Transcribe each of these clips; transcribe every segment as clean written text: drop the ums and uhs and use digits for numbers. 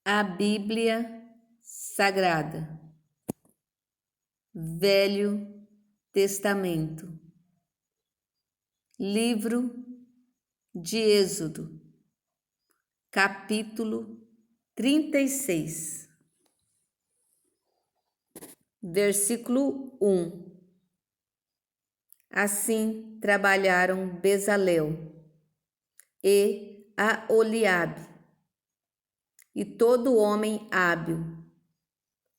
A Bíblia Sagrada, Velho Testamento, Livro de Êxodo, capítulo 36, versículo 1. Assim trabalharam Bezalel e Aholiabe, e todo homem hábil,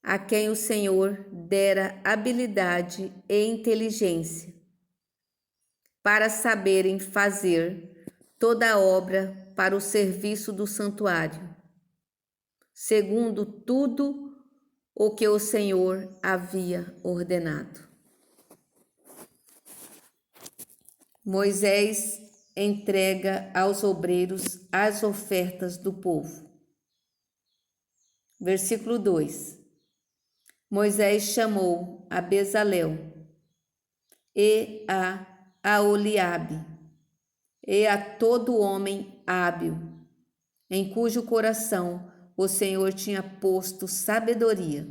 a quem o Senhor dera habilidade e inteligência, para saberem fazer toda a obra para o serviço do santuário, segundo tudo o que o Senhor havia ordenado. Moisés entrega aos obreiros as ofertas do povo. Versículo 2. Moisés chamou a Bezalel e a Aholiabe e a todo homem hábil, em cujo coração o Senhor tinha posto sabedoria,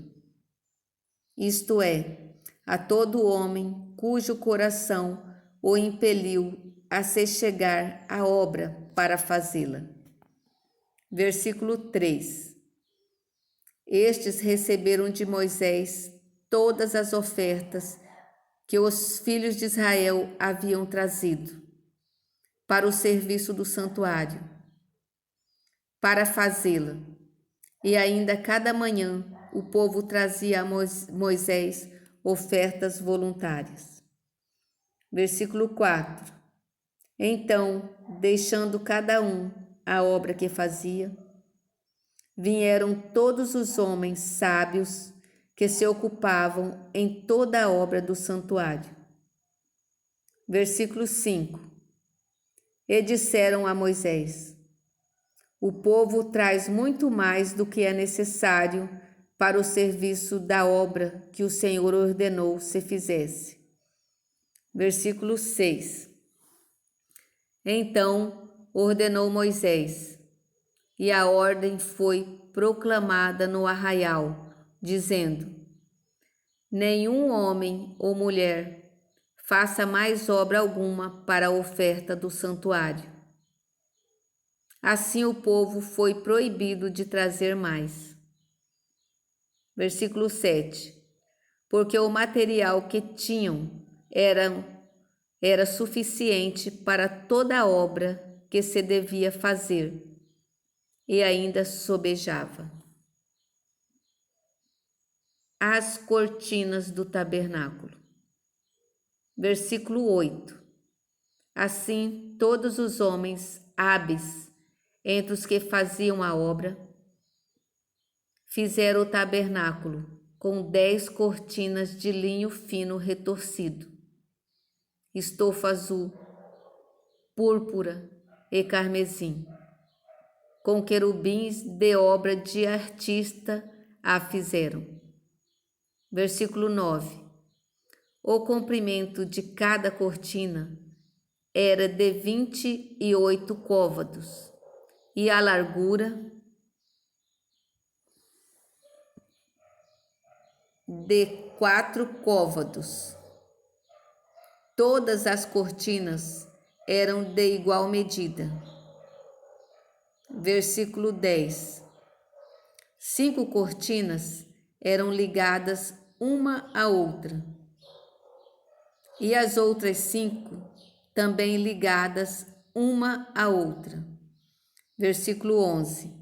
isto é, a todo homem cujo coração o impeliu a se chegar à obra para fazê-la. Versículo 3. Estes receberam de Moisés todas as ofertas que os filhos de Israel haviam trazido para o serviço do santuário, para fazê-la. E ainda cada manhã o povo trazia a Moisés ofertas voluntárias. Versículo 4. Então, deixando cada um a obra que fazia, vieram todos os homens sábios que se ocupavam em toda a obra do santuário. Versículo 5. E disseram a Moisés: o povo traz muito mais do que é necessário para o serviço da obra que o Senhor ordenou se fizesse. Versículo 6. Então ordenou Moisés, e a ordem foi proclamada no arraial, dizendo: nenhum homem ou mulher faça mais obra alguma para a oferta do santuário. Assim o povo foi proibido de trazer mais. Versículo 7. Porque o material que tinham era suficiente para toda a obra que se devia fazer, e ainda sobejava. As cortinas do tabernáculo. Versículo 8. Assim todos os homens hábeis entre os que faziam a obra fizeram o tabernáculo com 10 cortinas de linho fino retorcido, estofa azul, púrpura e carmesim, com querubins de obra de artista a fizeram. Versículo 9. O comprimento de cada cortina era de 28 côvados, e a largura de 4 côvados. Todas as cortinas eram de igual medida. Versículo 10. 5 cortinas eram ligadas uma à outra, e as outras 5 também ligadas uma à outra. Versículo 11.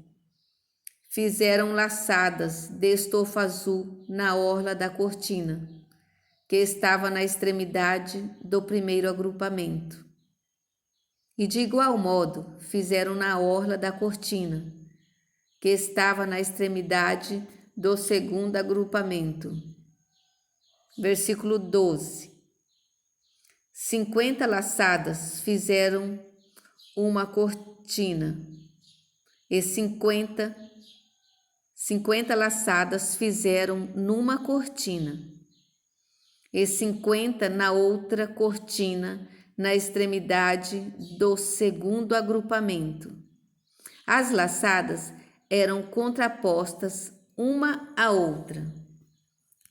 Fizeram laçadas de estofa azul na orla da cortina, que estava na extremidade do primeiro agrupamento. E de igual modo fizeram na orla da cortina, que estava na extremidade do segundo agrupamento. Versículo 12. 50 laçadas fizeram uma cortina, e 50 laçadas fizeram numa cortina, e 50 na outra cortina, na extremidade do segundo agrupamento. As laçadas eram contrapostas uma à outra.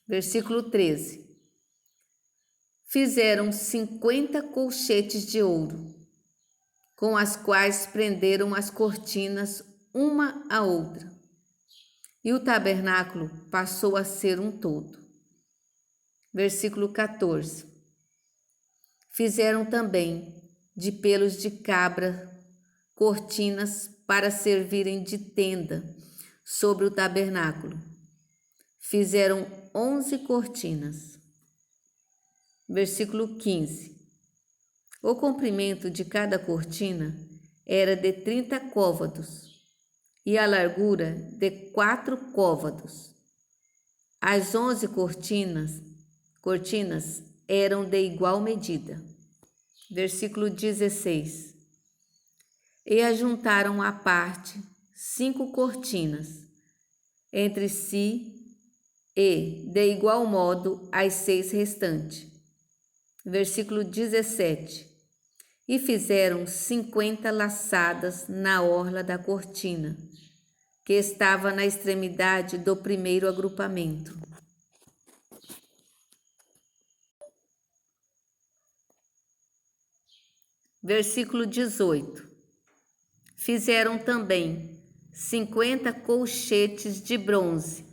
Versículo 13. Fizeram 50 colchetes de ouro, com as quais prenderam as cortinas uma à outra. E o tabernáculo passou a ser um todo. Versículo 14. Fizeram também de pelos de cabra cortinas para servirem de tenda sobre o tabernáculo. Fizeram 11 cortinas. Versículo 15. O comprimento de cada cortina era de 30 côvados e a largura de 4 côvados. As 11 cortinas eram de igual medida. Versículo 16. E ajuntaram à parte 5 cortinas entre si e, de igual modo, as 6 restantes. Versículo 17. E fizeram 50 laçadas na orla da cortina, que estava na extremidade do primeiro agrupamento. Versículo 18. Fizeram também 50 colchetes de bronze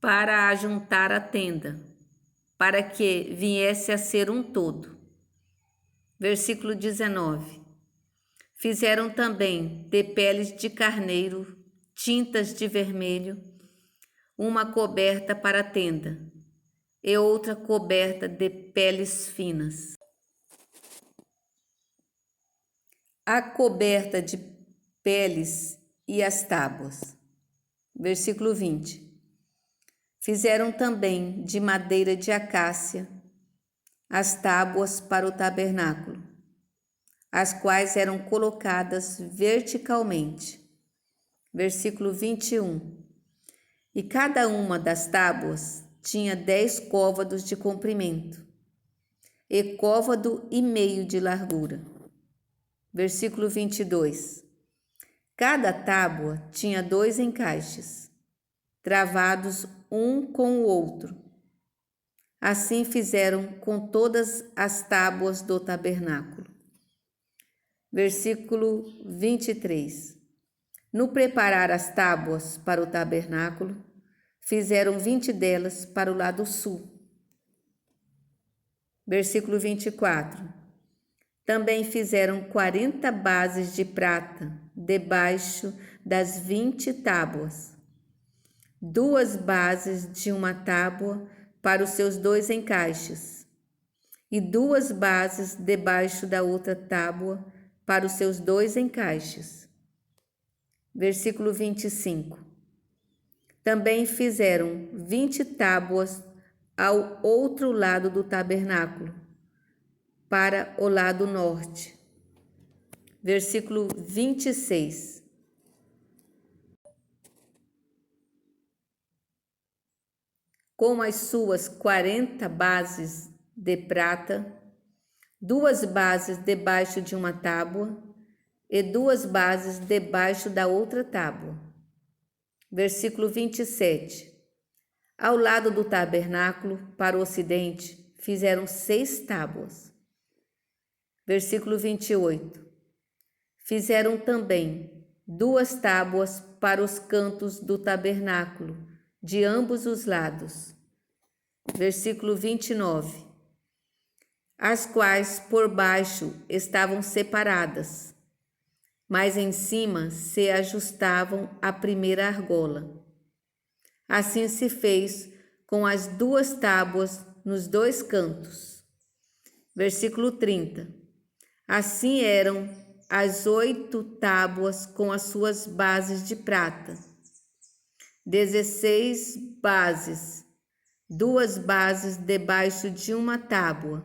para ajuntar a tenda, para que viesse a ser um todo. Versículo 19. Fizeram também de peles de carneiro, tintas de vermelho, uma coberta para a tenda e outra coberta de peles finas. A coberta de peles e as tábuas. Versículo 20. Fizeram também de madeira de acácia as tábuas para o tabernáculo, as quais eram colocadas verticalmente. Versículo 21. E cada uma das tábuas tinha 10 côvados de comprimento e côvado e meio de largura. Versículo 22. Cada tábua tinha 2 encaixes, travados um com o outro. Assim fizeram com todas as tábuas do tabernáculo. Versículo 23. No preparar as tábuas para o tabernáculo, fizeram 20 delas para o lado sul. Versículo 24. Também fizeram 40 bases de prata debaixo das 20 tábuas, 2 bases de uma tábua para os seus 2 encaixes, e 2 bases debaixo da outra tábua para os seus 2 encaixes. Versículo 25. Também fizeram 20 tábuas ao outro lado do tabernáculo, para o lado norte. Versículo 26. Com as suas 40 bases de prata, 2 bases debaixo de uma tábua e 2 bases debaixo da outra tábua. Versículo 27. Ao lado do tabernáculo, para o ocidente, fizeram 6 tábuas. Versículo 28. Fizeram também 2 tábuas para os cantos do tabernáculo, de ambos os lados. Versículo 29. As quais por baixo estavam separadas, mas em cima se ajustavam à primeira argola. Assim se fez com as 2 tábuas nos 2 cantos. Versículo 30. Assim eram as 8 tábuas com as suas bases de prata, 16 bases, 2 bases debaixo de uma tábua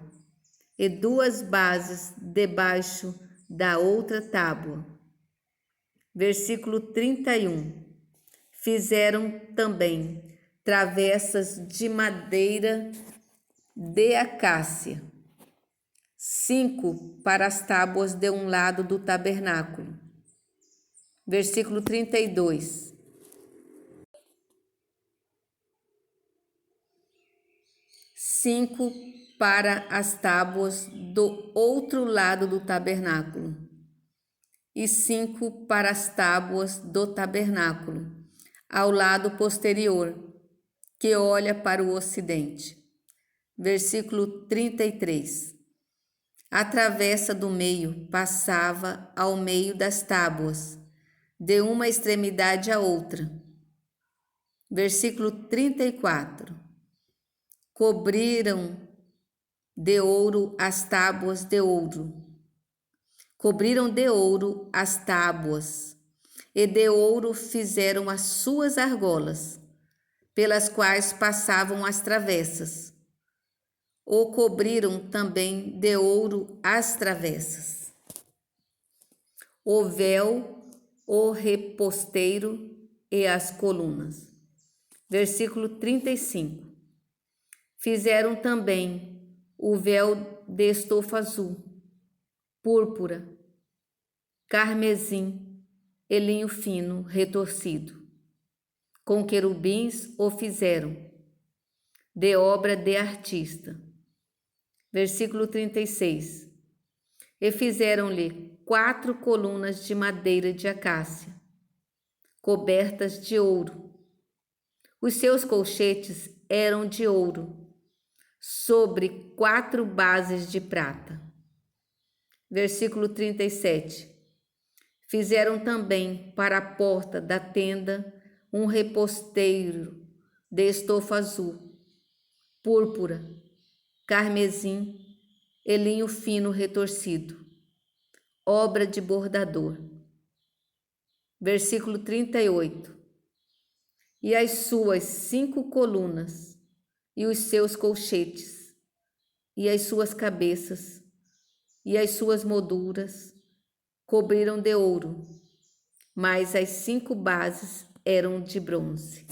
e 2 bases debaixo da outra tábua. Versículo 31. Fizeram também travessas de madeira de acácia, 5 para as tábuas de um lado do tabernáculo. Versículo 32. 5 para as tábuas do outro lado do tabernáculo, e 5 para as tábuas do tabernáculo, ao lado posterior, que olha para o ocidente. Versículo 33. A travessa do meio passava ao meio das tábuas, de uma extremidade à outra. Versículo 34. Cobriram de ouro as tábuas de ouro. Cobriram de ouro as tábuas, e de ouro fizeram as suas argolas, pelas quais passavam as travessas. O cobriram também de ouro as travessas. O véu, o reposteiro e as colunas. Versículo 35. Fizeram também o véu de estofa azul, púrpura, carmesim e linho fino retorcido. Com querubins o fizeram, de obra de artista. Versículo 36. E fizeram-lhe 4 colunas de madeira de acácia, cobertas de ouro. Os seus colchetes eram de ouro, sobre 4 bases de prata. Versículo 37. Fizeram também para a porta da tenda um reposteiro de estofa azul, púrpura, carmesim e linho fino retorcido, obra de bordador. Versículo 38. E as suas 5 colunas, e os seus colchetes, e as suas cabeças, e as suas molduras, cobriram de ouro, mas as 5 bases eram de bronze.